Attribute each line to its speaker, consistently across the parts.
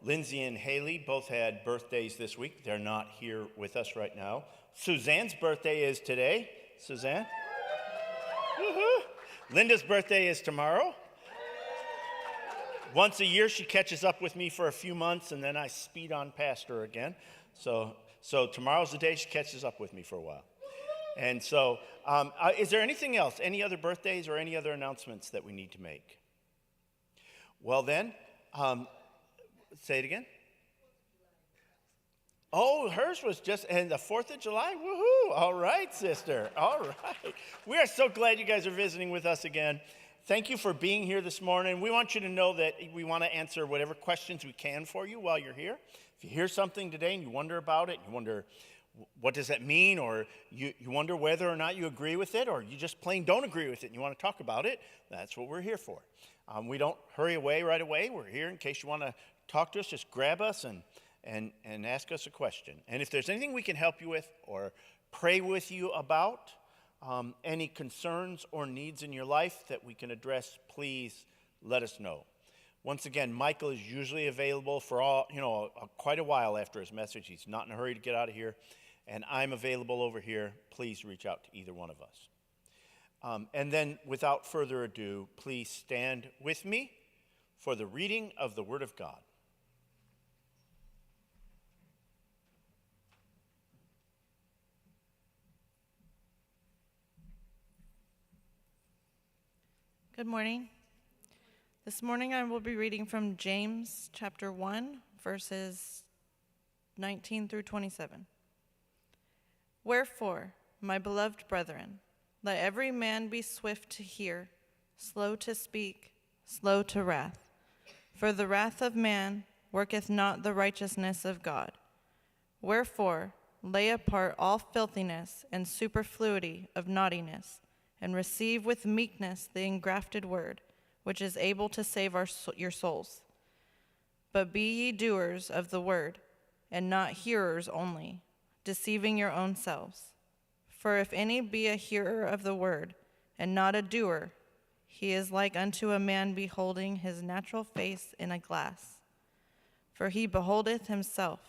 Speaker 1: Lindsay and Haley both had birthdays this week. They're not here with us right now. Suzanne's birthday is today. Suzanne. Woo-hoo. Linda's birthday is tomorrow. Once a year, she catches up with me for a few months, and then I speed on past her again. So tomorrow's the day she catches up with me for a while. And so, is there anything else, any other birthdays or any other announcements that we need to make? Well then, say it again. Oh, hers was just, and the 4th of July, woohoo! All right, sister, all right. We are so glad you guys are visiting with us again. Thank you for being here this morning. We want you to know that we want to answer whatever questions we can for you while you're here. If you hear something today and you wonder about it, you wonder, what does that mean? Or you wonder whether or not you agree with it, or you just plain don't agree with it and you want to talk about it, that's what we're here for. We don't hurry away right away. We're here in case you want to talk to us. Just grab us and ask us a question. And if there's anything we can help you with or pray with you about, any concerns or needs in your life that we can address, please let us know. Once again, Michael is usually available for quite a while after his message. He's not in a hurry to get out of here. And I'm available over here. Please reach out to either one of us. And then, without further ado, please stand with me for the reading of the Word of God.
Speaker 2: Good morning. This morning I will be reading from James chapter 1, verses 19 through 27. Wherefore, my beloved brethren, let every man be swift to hear, slow to speak, slow to wrath. For the wrath of man worketh not the righteousness of God. Wherefore, lay apart all filthiness and superfluity of naughtiness, and receive with meekness the engrafted word, which is able to save your souls. But be ye doers of the word, and not hearers only, deceiving your own selves. For if any be a hearer of the word, and not a doer, he is like unto a man beholding his natural face in a glass. For he beholdeth himself,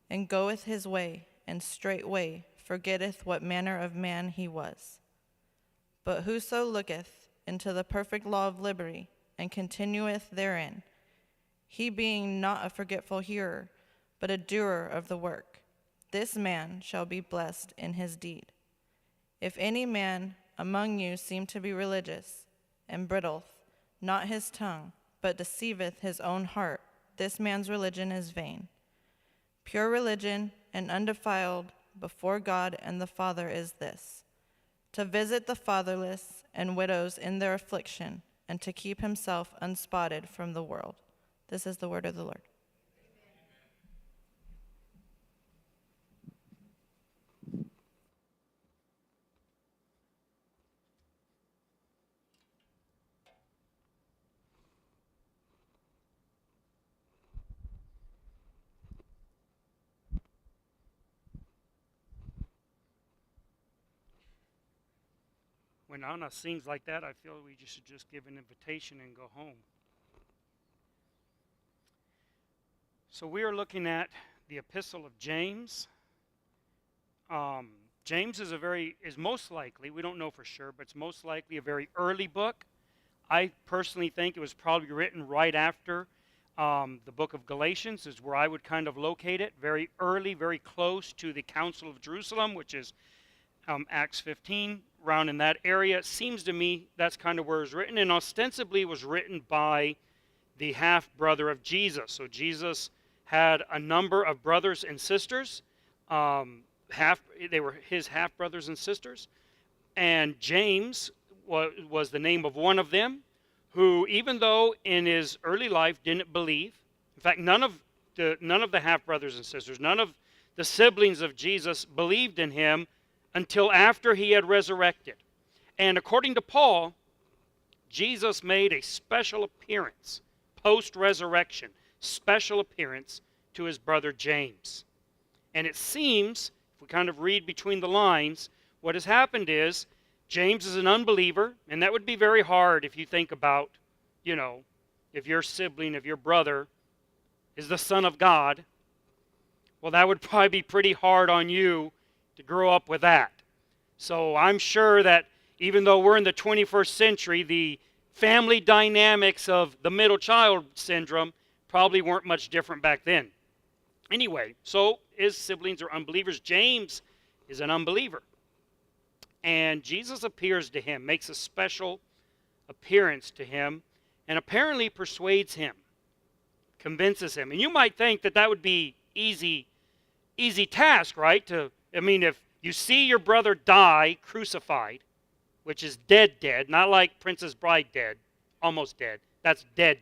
Speaker 2: and goeth his way, and straightway forgetteth what manner of man he was. But whoso looketh into the perfect law of liberty, and continueth therein, he being not a forgetful hearer, but a doer of the work, this man shall be blessed in his deed. If any man among you seem to be religious, and bridleth not his tongue, but deceiveth his own heart, this man's religion is vain. Pure religion and undefiled before God and the Father is this: to visit the fatherless and widows in their affliction, and to keep himself unspotted from the world. This is the word of the Lord.
Speaker 3: When Anna sings like that, I feel we should just give an invitation and go home. So we are looking at the Epistle of James. James is most likely, we don't know for sure, but it's most likely a very early book. I personally think it was probably written right after the book of Galatians is where I would kind of locate it. Very early, very close to the Council of Jerusalem, which is Acts 15, around in that area. It seems to me that's kind of where it was written, and ostensibly it was written by the half-brother of Jesus. So Jesus had a number of brothers and sisters. They were his half-brothers and sisters. And James was the name of one of them, who, even though in his early life didn't believe, in fact, none of the half-brothers and sisters, none of the siblings of Jesus believed in him until after he had resurrected. And according to Paul, Jesus made a special appearance, post-resurrection, special appearance to his brother James. And it seems, if we kind of read between the lines, what has happened is James is an unbeliever, and that would be very hard if you think about, if your sibling, if your brother is the Son of God, well, that would probably be pretty hard on you to grow up with that. So I'm sure that even though we're in the 21st century, the family dynamics of the middle child syndrome probably weren't much different back then. Anyway, so his siblings are unbelievers. James is an unbeliever. And Jesus appears to him, makes a special appearance to him, and apparently persuades him, convinces him. And you might think that that would be easy task, right? If you see your brother die crucified, which is dead, not like Princess Bride dead, almost dead. That's dead,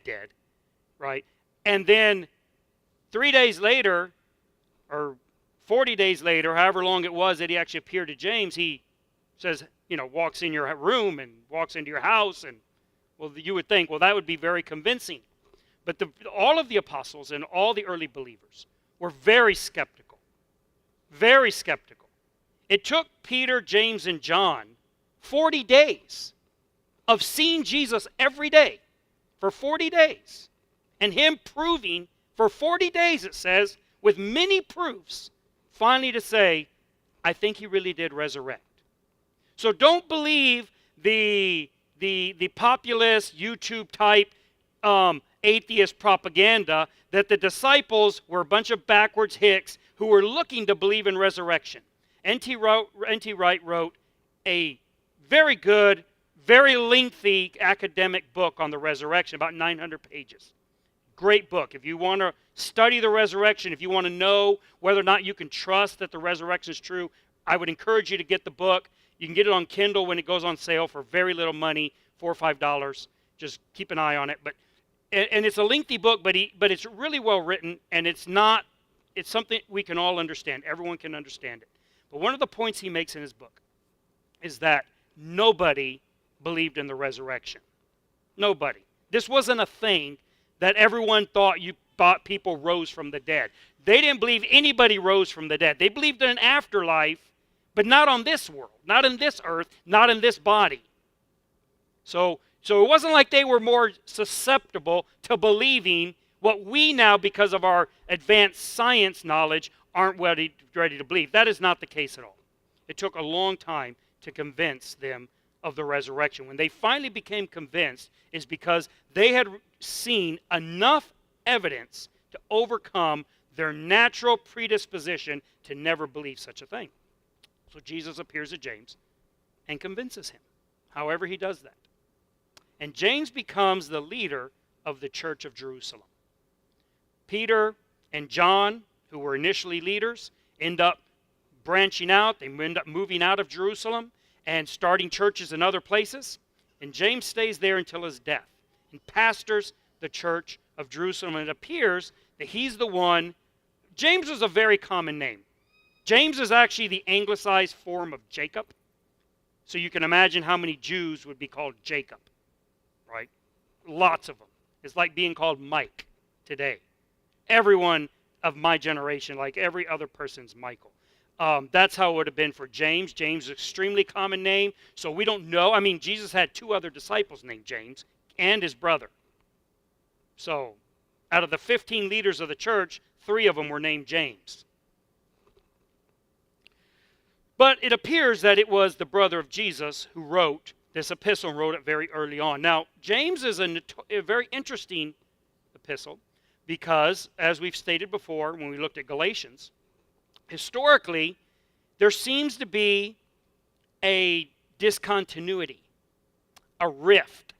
Speaker 3: right? And then 3 days later, or 40 days later, however long it was that he actually appeared to James, he says, walks in your room and walks into your house, and well, you would think, well, that would be very convincing. But all of the apostles and all the early believers were very skeptical. Very skeptical. It took Peter, James, and John 40 days of seeing Jesus every day for 40 days. And him proving for 40 days, it says, with many proofs, finally to say, I think he really did resurrect. So don't believe the populist YouTube type atheist propaganda that the disciples were a bunch of backwards hicks who were looking to believe in resurrection. N.T. Wright wrote a very good, very lengthy academic book on the resurrection, about 900 pages. Great book. If you want to study the resurrection, if you want to know whether or not you can trust that the resurrection is true, I would encourage you to get the book. You can get it on Kindle when it goes on sale for very little money, $4 or $5. Just keep an eye on it. And it's a lengthy book, but it's really well written, and it's something we can all understand. Everyone can understand it. But one of the points he makes in his book is that nobody believed in the resurrection. Nobody. This wasn't a thing that everyone thought people rose from the dead. They didn't believe anybody rose from the dead. They believed in an afterlife, but not on this world, not in this earth, not in this body. So it wasn't like they were more susceptible to believing what we now, because of our advanced science knowledge, aren't ready to believe. That is not the case at all. It took a long time to convince them of the resurrection. When they finally became convinced, is because they had seen enough evidence to overcome their natural predisposition to never believe such a thing. So Jesus appears to James and convinces him. However he does that. And James becomes the leader of the church of Jerusalem. Peter and John, who were initially leaders, end up branching out. They end up moving out of Jerusalem and starting churches in other places. And James stays there until his death and pastors the church of Jerusalem. And it appears that he's the one. James was a very common name. James is actually the anglicized form of Jacob. So you can imagine how many Jews would be called Jacob, right? Lots of them. It's like being called Mike today. Everyone of my generation, like every other person's Michael. That's how it would have been for James. James is an extremely common name, so we don't know. I mean, Jesus had 2 other disciples named James and his brother. So out of the 15 leaders of the church, 3 of them were named James. But it appears that it was the brother of Jesus who wrote this epistle and wrote it very early on. Now, James is a very interesting epistle because, as we've stated before when we looked at Galatians, historically, there seems to be a discontinuity, a rift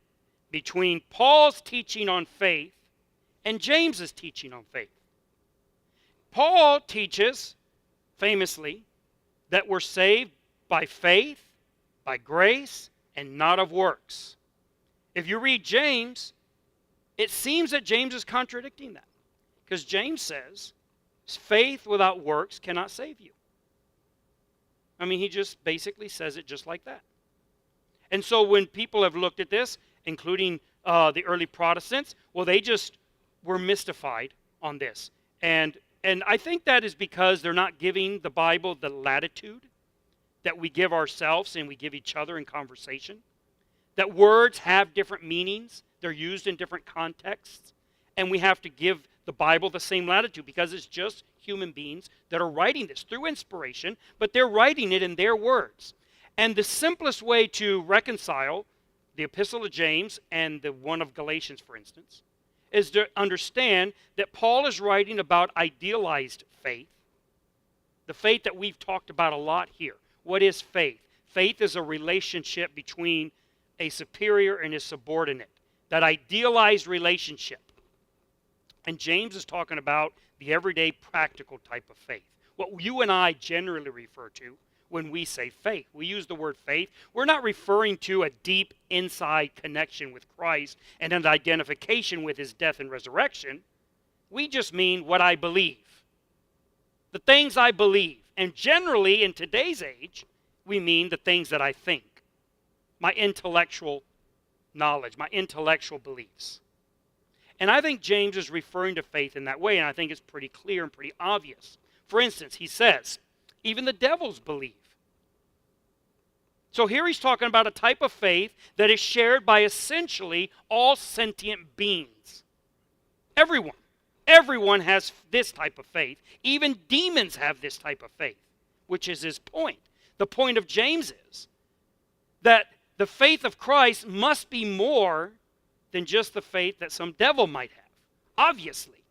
Speaker 3: between Paul's teaching on faith and James's teaching on faith. Paul teaches, famously, that we're saved by faith, by grace, and not of works. If you read James, it seems that James is contradicting that. Because James says, faith without works cannot save you. I mean, he just basically says it just like that. And so when people have looked at this, including the early Protestants, well, they just were mystified on this. And I think that is because they're not giving the Bible the latitude that we give ourselves and we give each other in conversation. That words have different meanings. They're used in different contexts. And we have to give the Bible the same latitude, because it's just human beings that are writing this through inspiration, but they're writing it in their words. And the simplest way to reconcile the Epistle of James and the one of Galatians, for instance, is to understand that Paul is writing about idealized faith, the faith that we've talked about a lot here. What is faith? Faith is a relationship between a superior and a subordinate, that idealized relationship. And James is talking about the everyday practical type of faith, what you and I generally refer to when we say faith. We use the word faith. We're not referring to a deep inside connection with Christ and an identification with his death and resurrection. We just mean what I believe, the things I believe. And generally, in today's age, we mean the things that I think, my intellectual knowledge, my intellectual beliefs. And I think James is referring to faith in that way, and I think it's pretty clear and pretty obvious. For instance, he says, even the devils believe. So here he's talking about a type of faith that is shared by essentially all sentient beings. Everyone has this type of faith. Even demons have this type of faith, which is his point. The point of James is that the faith of Christ must be more than just the faith that some devil might have. Obviously.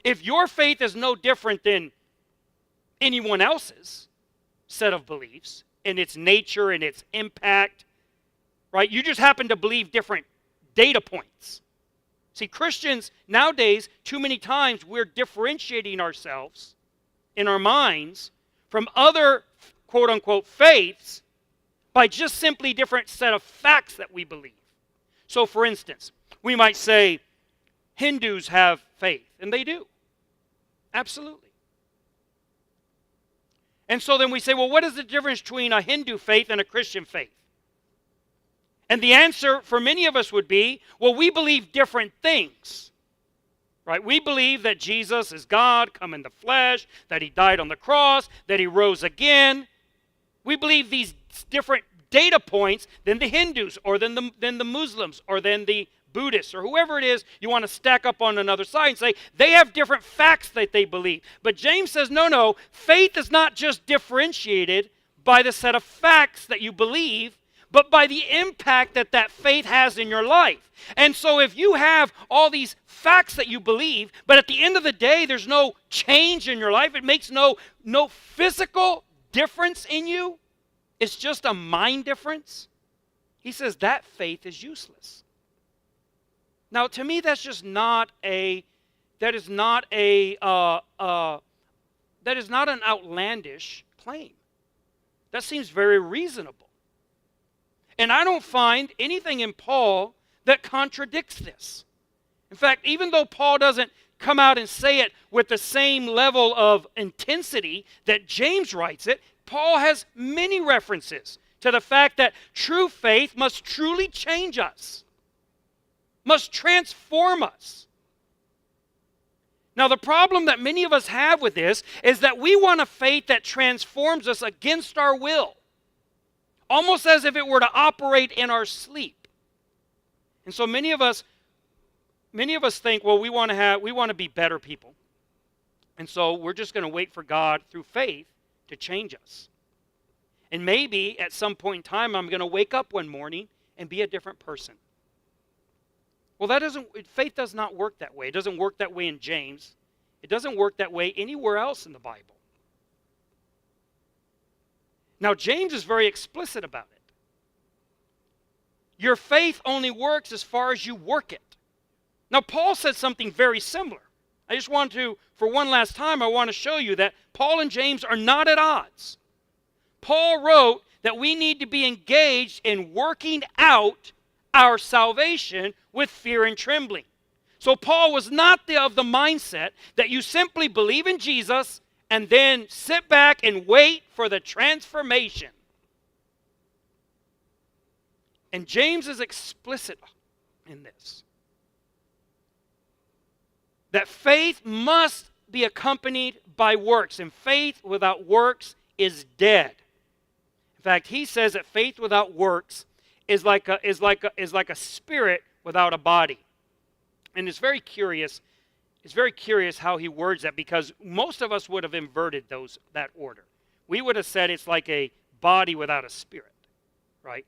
Speaker 3: If your faith is no different than anyone else's set of beliefs in its nature and its impact, right? You just happen to believe different data points. See, Christians nowadays, too many times, we're differentiating ourselves in our minds from other quote-unquote faiths by just simply different set of facts that we believe. So, for instance, we might say Hindus have faith, and they do. Absolutely. And so then we say, well, what is the difference between a Hindu faith and a Christian faith? And the answer for many of us would be, well, we believe different things. Right? We believe that Jesus is God, come in the flesh, that he died on the cross, that he rose again. We believe these different data points than the Hindus or than the Muslims or than the Buddhists or whoever it is you want to stack up on another side and say they have different facts that they believe. But James says, no, faith is not just differentiated by the set of facts that you believe, but by the impact that that faith has in your life. And so if you have all these facts that you believe, but at the end of the day there's no change in your life, it makes no physical difference in you, it's just a mind difference, he says that faith is useless. Now, to me, that is not an outlandish claim. That seems very reasonable. And I don't find anything in Paul that contradicts this. In fact, even though Paul doesn't come out and say it with the same level of intensity that James writes it, Paul has many references to the fact that true faith must truly change us, must transform us. Now, the problem that many of us have with this is that we want a faith that transforms us against our will, almost as if it were to operate in our sleep. And so many of us think, well, we want to be better people. And so we're just going to wait for God through faith to change us. And maybe at some point in time, I'm going to wake up one morning and be a different person. Well, faith does not work that way. It doesn't work that way in James. It doesn't work that way anywhere else in the Bible. Now, James is very explicit about it. Your faith only works as far as you work it. Now, Paul said something very similar. I just want to, for one last time, I want to show you that Paul and James are not at odds. Paul wrote that we need to be engaged in working out our salvation with fear and trembling. So Paul was not of the mindset that you simply believe in Jesus and then sit back and wait for the transformation. And James is explicit in this. That faith must be accompanied by works, and faith without works is dead. In fact, he says that faith without works is like a spirit without a body. And it's very curious. it's very curious how he words that, because most of us would have inverted that order. We would have said it's like a body without a spirit, right?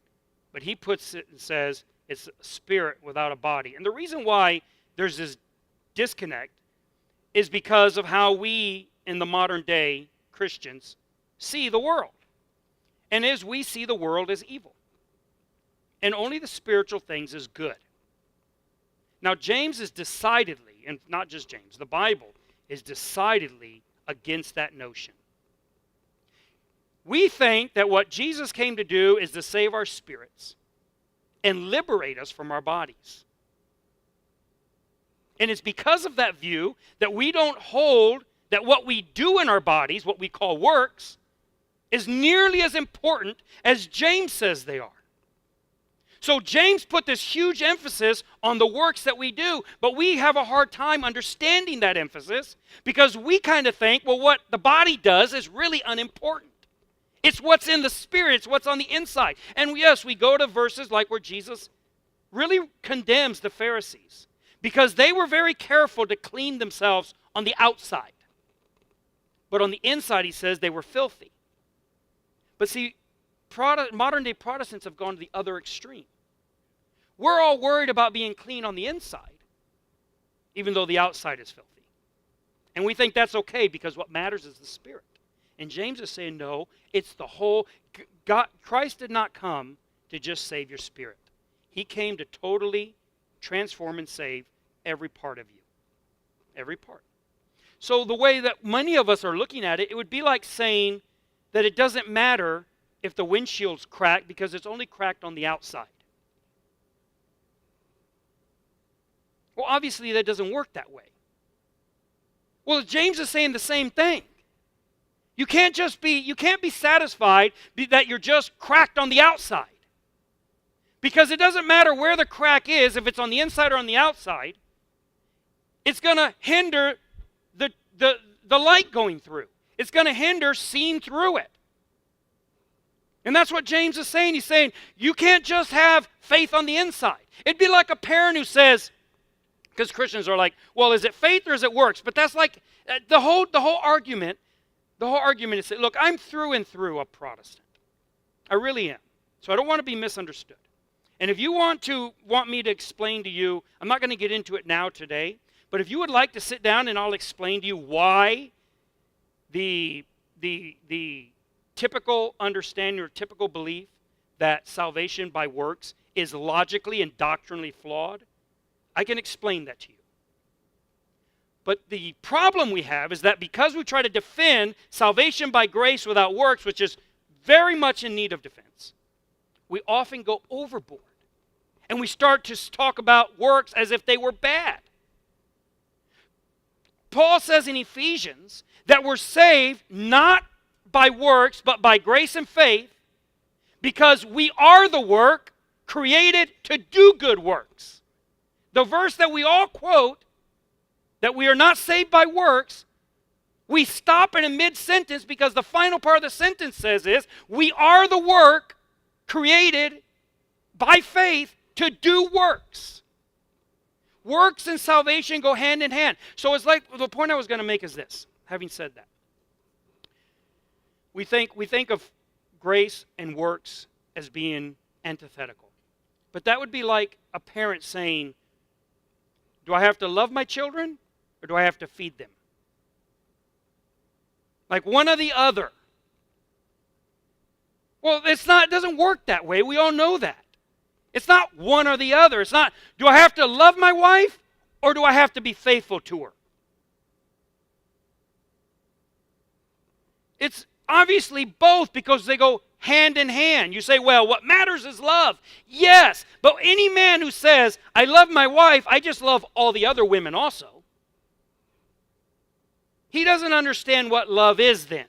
Speaker 3: But he puts it and says it's a spirit without a body. And the reason why there's this disconnect is because of how we, in the modern day Christians, see the world. And as we see the world as evil. And only the spiritual things as good. Now, James is decidedly, and not just James, the Bible is decidedly against that notion. We think that what Jesus came to do is to save our spirits and liberate us from our bodies. And it's because of that view that we don't hold that what we do in our bodies, what we call works, is nearly as important as James says they are. So James put this huge emphasis on the works that we do, but we have a hard time understanding that emphasis because we kind of think, well, what the body does is really unimportant. It's what's in the spirit, it's what's on the inside. And yes, we go to verses like where Jesus really condemns the Pharisees because they were very careful to clean themselves on the outside. But on the inside, he says they were filthy. But see, modern-day Protestants have gone to the other extreme. We're all worried about being clean on the inside, even though the outside is filthy. And we think that's okay because what matters is the spirit. And James is saying, no, it's the whole. God, Christ did not come to just save your spirit. He came to totally transform and save every part of you. Every part. So the way that many of us are looking at it, it would be like saying that it doesn't matter if the windshield's cracked because it's only cracked on the outside. Well, obviously that doesn't work that way. Well, James is saying the same thing. You can't be satisfied that you're just cracked on the outside. Because it doesn't matter where the crack is, if it's on the inside or on the outside, it's going to hinder the light going through. It's going to hinder seeing through it. And that's what James is saying. He's saying, you can't just have faith on the inside. It'd be like a parent who says, because Christians are like, well, is it faith or is it works? But that's like, the whole argument is, look, I'm through and through a Protestant. I really am. So I don't want to be misunderstood. And if you want me to explain to you, I'm not going to get into it now today, but if you would like to sit down and I'll explain to you why the typical understanding or typical belief that salvation by works is logically and doctrinally flawed, I can explain that to you. But the problem we have is that because we try to defend salvation by grace without works, which is very much in need of defense, we often go overboard. And we start to talk about works as if they were bad. Paul says in Ephesians that we're saved not by works, but by grace and faith, because we are the work created to do good works. The verse that we all quote, that we are not saved by works, we stop in a mid-sentence because the final part of the sentence says is, we are the work created by faith to do works. Works and salvation go hand in hand. So it's like, the point I was going to make is this, having said that. We think of grace and works as being antithetical. But that would be like a parent saying, do I have to love my children or do I have to feed them? Like one or the other. Well, it doesn't work that way. We all know that. It's not one or the other. It's not, do I have to love my wife or do I have to be faithful to her? It's obviously both because they go hand in hand. You say, well, what matters is love. Yes, but any man who says, I love my wife, I just love all the other women also, he doesn't understand what love is then.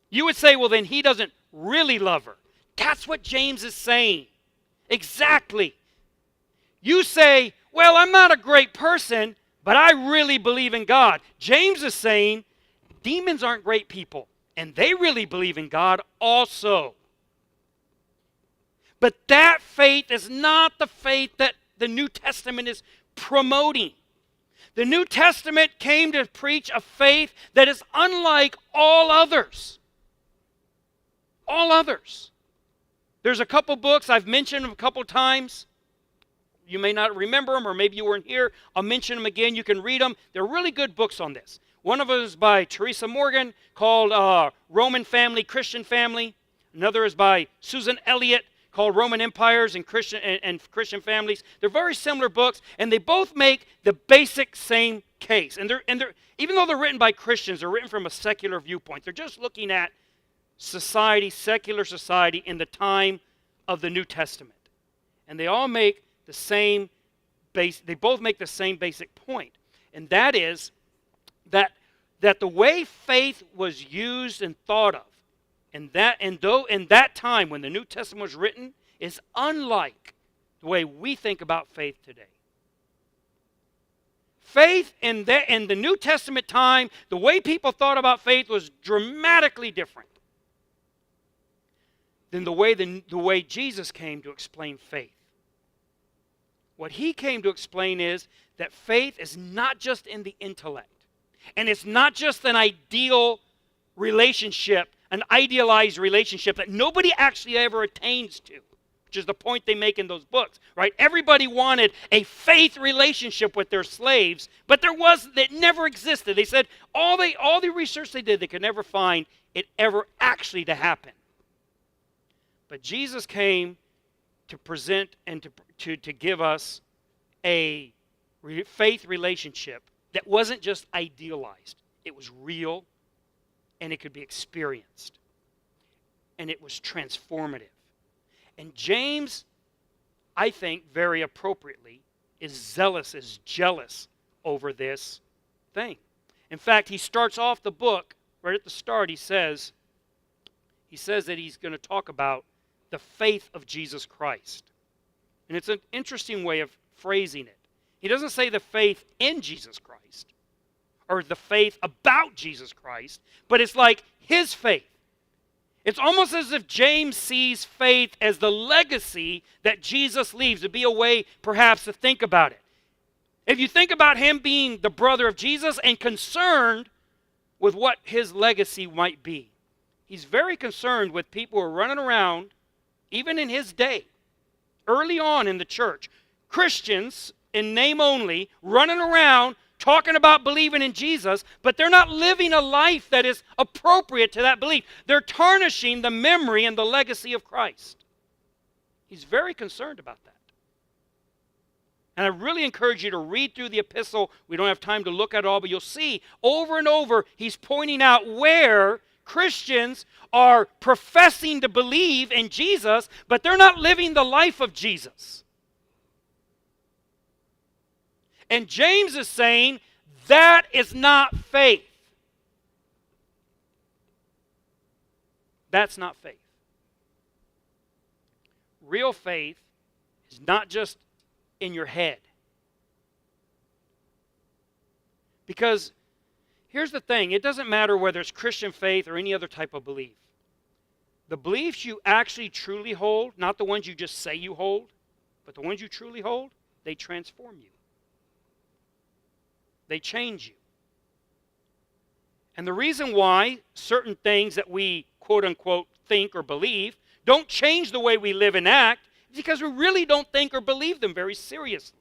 Speaker 3: You would say, well, then he doesn't really love her. That's what James is saying. Exactly. You say, well, I'm not a great person, but I really believe in God. James is saying, demons aren't great people, and they really believe in God also. But that faith is not the faith that the New Testament is promoting. The New Testament came to preach a faith that is unlike all others. All others. There's a couple books, I've mentioned them a couple times. You may not remember them, or maybe you weren't here. I'll mention them again. You can read them. They're really good books on this. One of them is by Teresa Morgan called Roman Family, Christian Family. Another is by Susan Elliott called Roman Empires and Christian Families. They're very similar books, and they both make the basic same case. And they're even though they're written by Christians, they're written from a secular viewpoint. They're just looking at society, secular society in the time of the New Testament. And they all make the same they both make the same basic point. And that is that the way faith was used and thought of in that time when the New Testament was written is unlike the way we think about faith today. Faith in the New Testament time, the way people thought about faith was dramatically different than the way Jesus came to explain faith. What he came to explain is that faith is not just in the intellect, and it's not just an ideal relationship, an idealized relationship that nobody actually ever attains to, which is the point they make in those books, right? Everybody wanted a faith relationship with their slaves, but it never existed. They said all the research they did, they could never find it ever actually to happen. But Jesus came to present and to give us a faith relationship that wasn't just idealized. It was real, and it could be experienced. And it was transformative. And James, I think very appropriately, is jealous over this thing. In fact, he starts off the book, right at the start, he says that he's going to talk about the faith of Jesus Christ. And it's an interesting way of phrasing it. He doesn't say the faith in Jesus Christ or the faith about Jesus Christ, but it's like his faith. It's almost as if James sees faith as the legacy that Jesus leaves. It'd be a way perhaps to think about it. If you think about him being the brother of Jesus and concerned with what his legacy might be, he's very concerned with people who are running around, even in his day, early on in the church, Christians in name only, running around talking about believing in Jesus, but they're not living a life that is appropriate to that belief. They're tarnishing the memory and the legacy of Christ. He's very concerned about that. And I really encourage you to read through the epistle. We don't have time to look at it all, but you'll see over and over he's pointing out where Christians are professing to believe in Jesus, but they're not living the life of Jesus. And James is saying that is not faith. That's not faith. Real faith is not just in your head. Because here's the thing, it doesn't matter whether it's Christian faith or any other type of belief. The beliefs you actually truly hold, not the ones you just say you hold, but the ones you truly hold, they transform you. They change you. And the reason why certain things that we quote-unquote think or believe don't change the way we live and act is because we really don't think or believe them very seriously.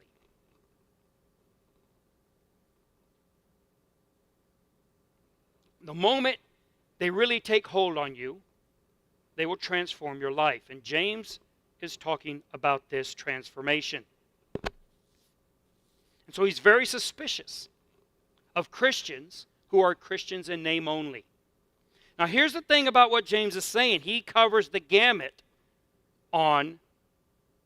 Speaker 3: The moment they really take hold on you, they will transform your life. And James is talking about this transformation. And so he's very suspicious of Christians who are Christians in name only. Now here's the thing about what James is saying. He covers the gamut on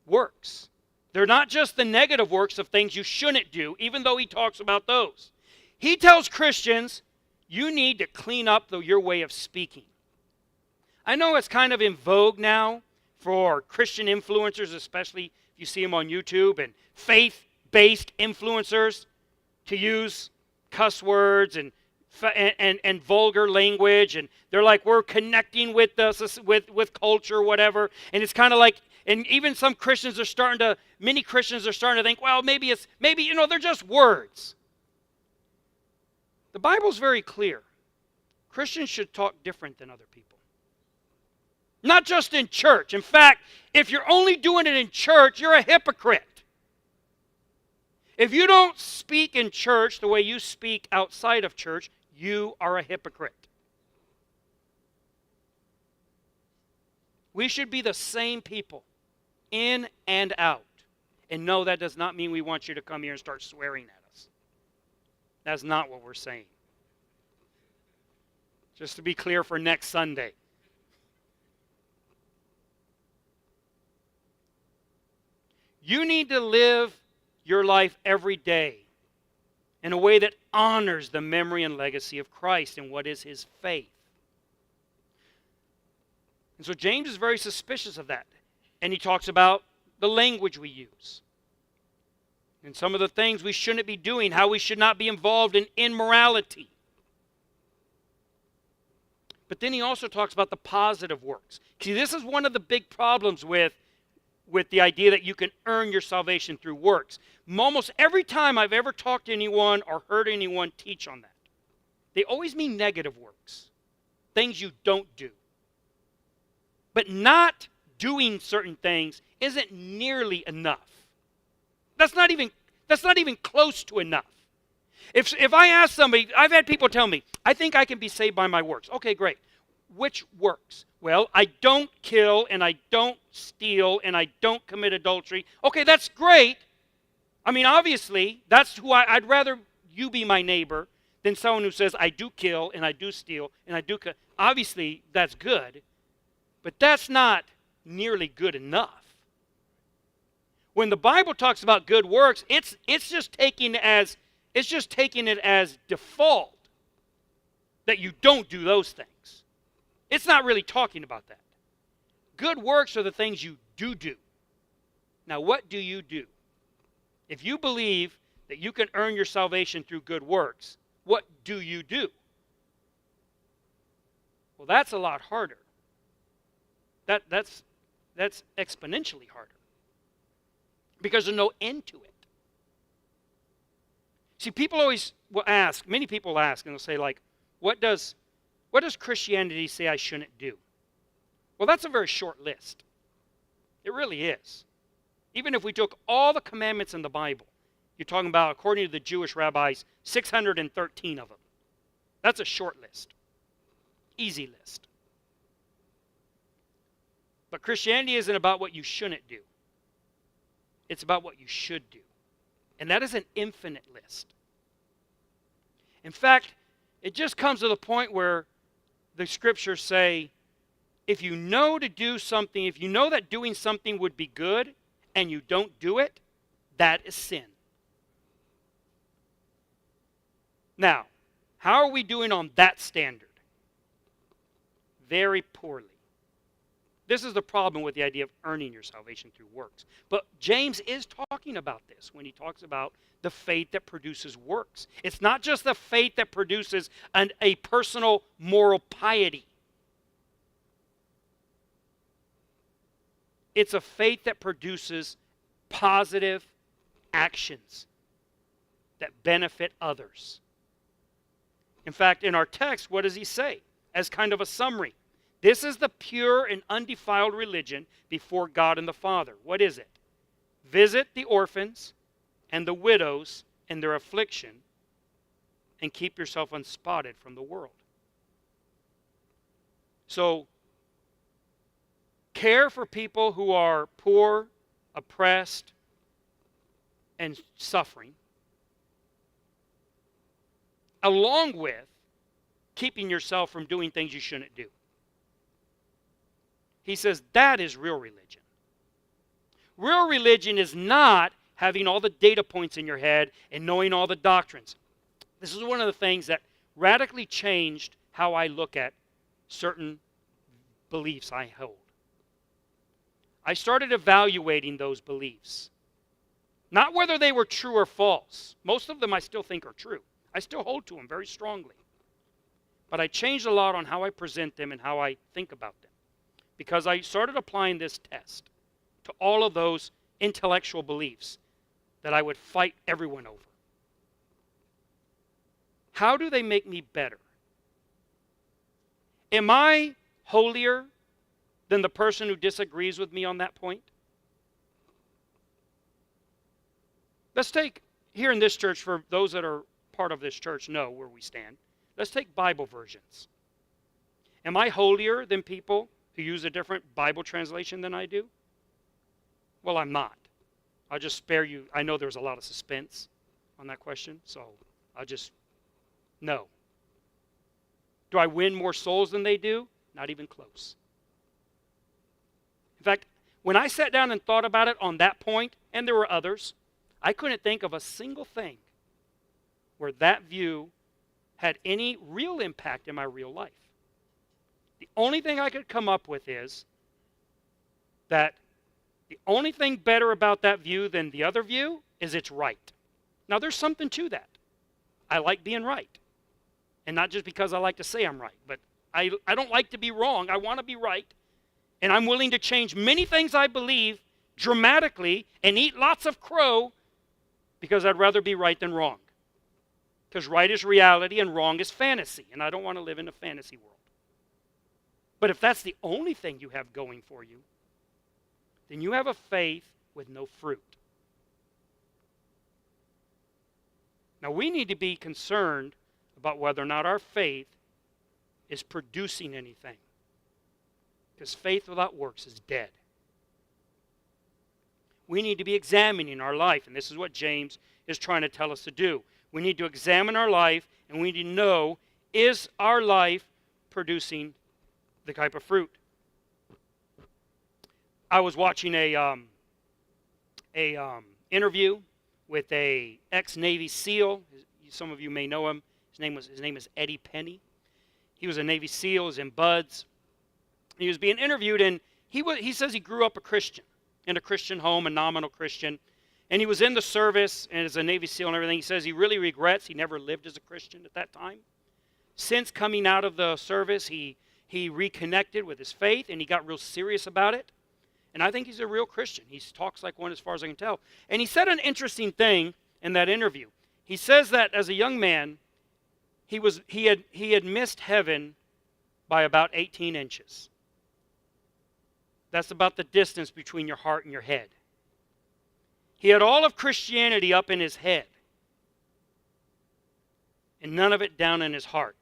Speaker 3: works. They're not just the negative works of things you shouldn't do, even though he talks about those. He tells Christians, you need to clean up your way of speaking. I know it's kind of in vogue now for Christian influencers, especially if you see them on YouTube, and faith-based influencers to use cuss words and vulgar language, and they're like, we're connecting with culture or whatever, and it's kind of like, and even many Christians are starting to think, well, maybe they're just words. The Bible's very clear. Christians should talk different than other people. Not just in church. In fact, if you're only doing it in church, you're a hypocrite. If you don't speak in church the way you speak outside of church, you are a hypocrite. We should be the same people, in and out. And no, that does not mean we want you to come here and start swearing at us. That's not what we're saying. Just to be clear for next Sunday. You need to live your life every day in a way that honors the memory and legacy of Christ and what is his faith. And so James is very suspicious of that. And he talks about the language we use. And some of the things we shouldn't be doing, how we should not be involved in immorality. But then he also talks about the positive works. See, this is one of the big problems with the idea that you can earn your salvation through works. Almost every time I've ever talked to anyone or heard anyone teach on that, they always mean negative works, things you don't do. But not doing certain things isn't nearly enough. That's not even close to enough. If I ask somebody, I've had people tell me, I think I can be saved by my works. Okay, great. Which works? Well, I don't kill, and I don't steal, and I don't commit adultery. Okay, that's great. I mean, obviously, that's who I'd rather you be my neighbor than someone who says, I do kill, and I do steal, and I do obviously, that's good. But that's not nearly good enough. When the Bible talks about good works, it's just taking it as default that you don't do those things. It's not really talking about that. Good works are the things you do. Now, what do you do? If you believe that you can earn your salvation through good works, what do you do? Well, that's a lot harder. That's exponentially harder. Because there's no end to it. See, people always will ask, many people ask, and they'll say, like, what does Christianity say I shouldn't do? Well, that's a very short list. It really is. Even if we took all the commandments in the Bible, you're talking about, according to the Jewish rabbis, 613 of them. That's a short list. Easy list. But Christianity isn't about what you shouldn't do. It's about what you should do. And that is an infinite list. In fact, it just comes to the point where the scriptures say, if you know to do something, if you know that doing something would be good, and you don't do it, that is sin. Now, how are we doing on that standard? Very poorly. This is the problem with the idea of earning your salvation through works. But James is talking about this when he talks about the faith that produces works. It's not just the faith that produces a personal moral piety. It's a faith that produces positive actions that benefit others. In fact, in our text, what does he say? As kind of a summary. This is the pure and undefiled religion before God and the Father. What is it? Visit the orphans and the widows in their affliction and keep yourself unspotted from the world. So, care for people who are poor, oppressed, and suffering, along with keeping yourself from doing things you shouldn't do. He says that is real religion. Real religion is not having all the data points in your head and knowing all the doctrines. This is one of the things that radically changed how I look at certain beliefs I hold. I started evaluating those beliefs. Not whether they were true or false. Most of them I still think are true. I still hold to them very strongly. But I changed a lot on how I present them and how I think about them. Because I started applying this test to all of those intellectual beliefs that I would fight everyone over. How do they make me better? Am I holier than the person who disagrees with me on that point? Let's take, here in this church, for those that are part of this church know where we stand, let's take Bible versions. Am I holier than people who use a different Bible translation than I do? Well, I'm not. I'll just spare you. I know there's a lot of suspense on that question, so I'll just, no. Do I win more souls than they do? Not even close. In fact, when I sat down and thought about it on that point, and there were others, I couldn't think of a single thing where that view had any real impact in my real life. The only thing I could come up with is that the only thing better about that view than the other view is it's right. Now, there's something to that. I like being right. And not just because I like to say I'm right, but I don't like to be wrong. I want to be right. And I'm willing to change many things I believe dramatically and eat lots of crow because I'd rather be right than wrong. Because right is reality and wrong is fantasy. And I don't want to live in a fantasy world. But if that's the only thing you have going for you, then you have a faith with no fruit. Now, we need to be concerned about whether or not our faith is producing anything. Because faith without works is dead. We need to be examining our life, and this is what James is trying to tell us to do. We need to examine our life, and we need to know, is our life producing the type of fruit? I was watching a interview with a ex-Navy SEAL. Some of you may know him. His name is Eddie Penny. He was a Navy SEAL. He was in Buds. He was being interviewed, and he says he grew up a Christian, in a Christian home, a nominal Christian. And he was in the service, and as a Navy SEAL and everything, he says he really regrets he never lived as a Christian at that time. Since coming out of the service, he reconnected with his faith, and he got real serious about it. And I think he's a real Christian. He talks like one as far as I can tell. And he said an interesting thing in that interview. He says that as a young man, he had missed heaven by about 18 inches. That's about the distance between your heart and your head. He had all of Christianity up in his head and none of it down in his heart,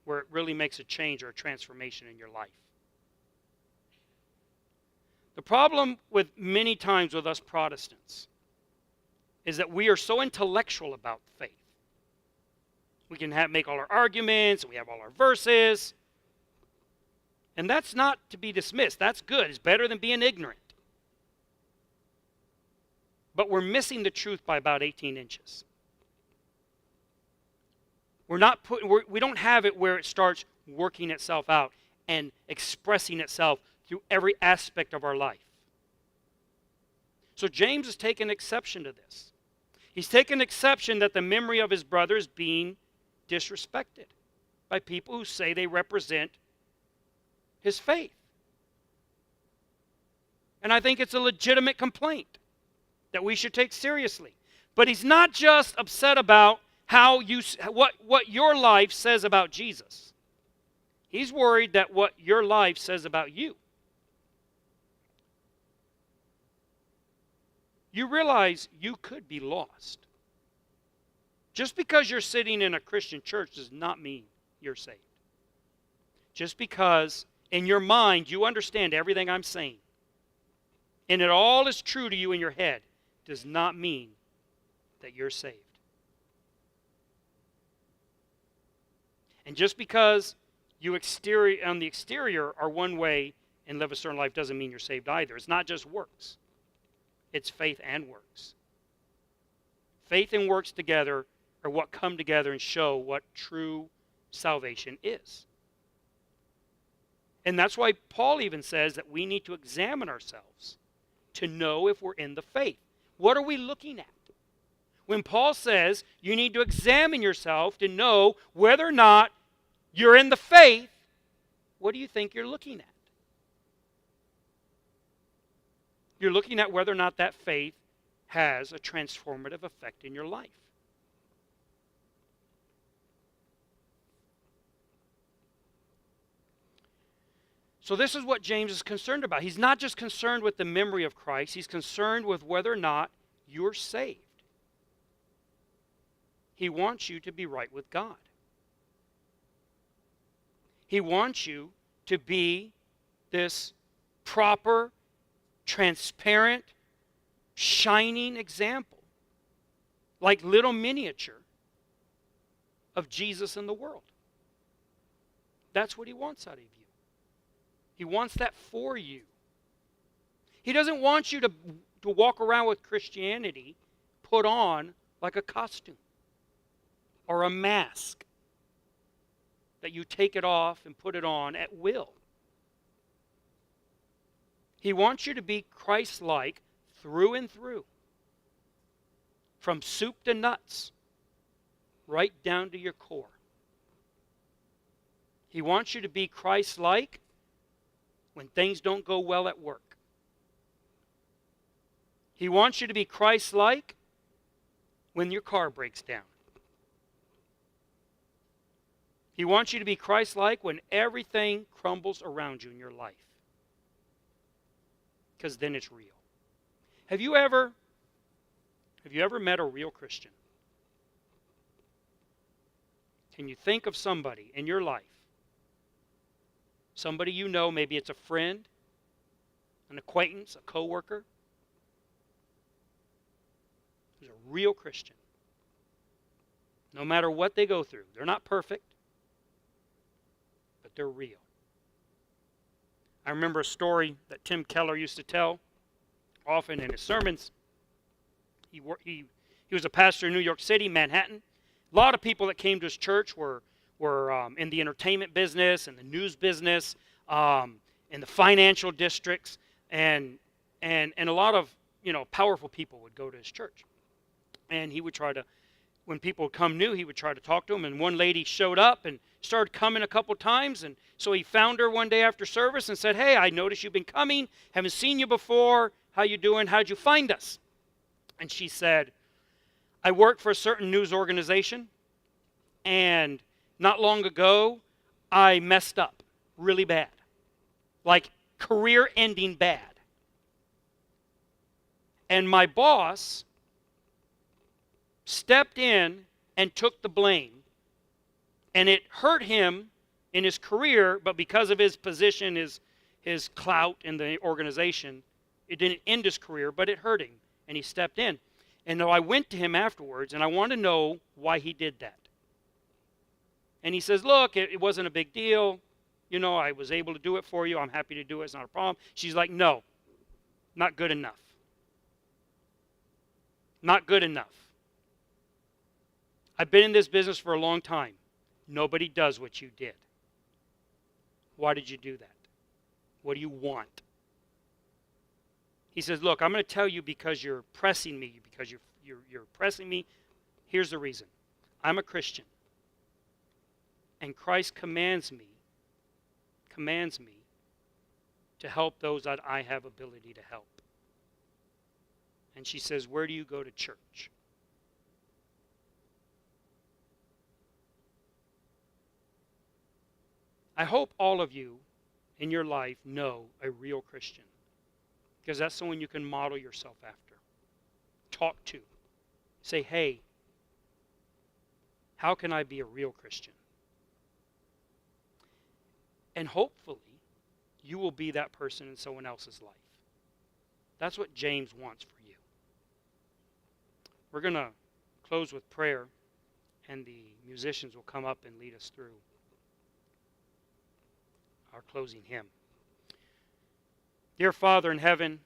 Speaker 3: where it really makes a change or a transformation in your life. The problem with many times with us Protestants is that we are so intellectual about faith. We can make all our arguments, we have all our verses, and that's not to be dismissed. That's good. It's better than being ignorant. But we're missing the truth by about 18 inches. We don't have it where it starts working itself out and expressing itself through every aspect of our life. So James is taking exception to this. He's taken exception that the memory of his brother is being disrespected by people who say they represent his faith. And I think it's a legitimate complaint that we should take seriously. But he's not just upset about what your life says about Jesus. He's worried that what your life says about you. You realize you could be lost. Just because you're sitting in a Christian church does not mean you're saved. Just because in your mind you understand everything I'm saying, and it all is true to you in your head, does not mean that you're saved. And just because you on the exterior are one way and live a certain life doesn't mean you're saved either. It's not just works. It's faith and works. Faith and works together are what come together and show what true salvation is. And that's why Paul even says that we need to examine ourselves to know if we're in the faith. What are we looking at? When Paul says you need to examine yourself to know whether or not you're in the faith, what do you think you're looking at? You're looking at whether or not that faith has a transformative effect in your life. So this is what James is concerned about. He's not just concerned with the memory of Christ. He's concerned with whether or not you're saved. He wants you to be right with God. He wants you to be this proper, transparent, shining example, like little miniature of Jesus in the world. That's what he wants out of you. He wants that for you. He doesn't want you to walk around with Christianity put on like a costume or a mask that you take it off and put it on at will. He wants you to be Christ-like through and through, from soup to nuts, right down to your core. He wants you to be Christ-like when things don't go well at work. He wants you to be Christ-like when your car breaks down. He wants you to be Christ-like when everything crumbles around you in your life. Because then it's real. Have you ever met a real Christian? Can you think of somebody in your life? Somebody you know, maybe it's a friend, an acquaintance, a coworker, who's a real Christian. No matter what they go through, they're not perfect, but they're real. I remember a story that Tim Keller used to tell often in his sermons. He was a pastor in New York City, Manhattan. A lot of people that came to his church were in the entertainment business and the news business, in the financial districts, and a lot of powerful people would go to his church. And he would try to, when people would come new, he would try to talk to them. And one lady showed up and started coming a couple times, and so he found her one day after service and said, "Hey, I noticed you've been coming. Haven't seen you before. How you doing? How'd you find us?" And she said, "I work for a certain news organization, and not long ago, I messed up really bad, like career-ending bad. And my boss stepped in and took the blame, and it hurt him in his career, but because of his position, his clout in the organization, it didn't end his career, but it hurt him, and he stepped in. And I went to him afterwards, and I wanted to know why he did that. And he says, "Look, it wasn't a big deal. I was able to do it for you. I'm happy to do it. It's not a problem." She's like, "No, not good enough. Not good enough. I've been in this business for a long time. Nobody does what you did. Why did you do that? What do you want?" He says, "Look, I'm going to tell you because you're pressing me, because you're pressing me. Here's the reason. I'm a Christian. And Christ commands me to help those that I have ability to help." And she says, "Where do you go to church?" I hope all of you in your life know a real Christian, because that's someone you can model yourself after. Talk to. Say, "Hey, how can I be a real Christian?" And hopefully, you will be that person in someone else's life. That's what James wants for you. We're going to close with prayer, and the musicians will come up and lead us through our closing hymn. Dear Father in heaven,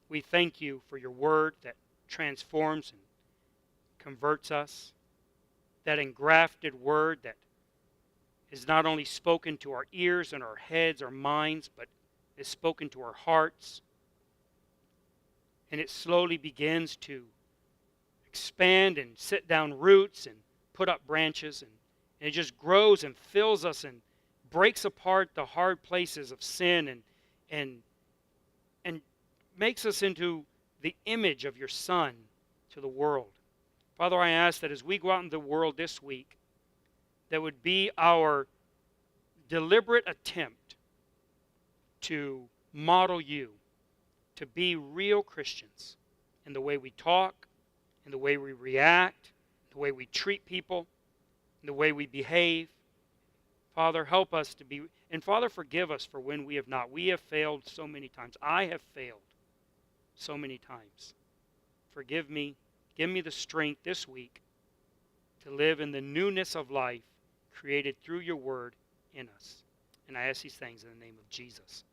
Speaker 3: we thank you for your word that transforms and converts us, that engrafted word that is not only spoken to our ears and our heads, our minds, but is spoken to our hearts. And it slowly begins to expand and set down roots and put up branches. And it just grows and fills us and breaks apart the hard places of sin and makes us into the image of your Son to the world. Father, I ask that as we go out in the world this week, that would be our deliberate attempt to model you, to be real Christians in the way we talk, in the way we react, the way we treat people, in the way we behave. Father, help us to be, and Father, forgive us for when we have not. We have failed so many times. I have failed so many times. Forgive me. Give me the strength this week to live in the newness of life created through your word in us. And I ask these things in the name of Jesus.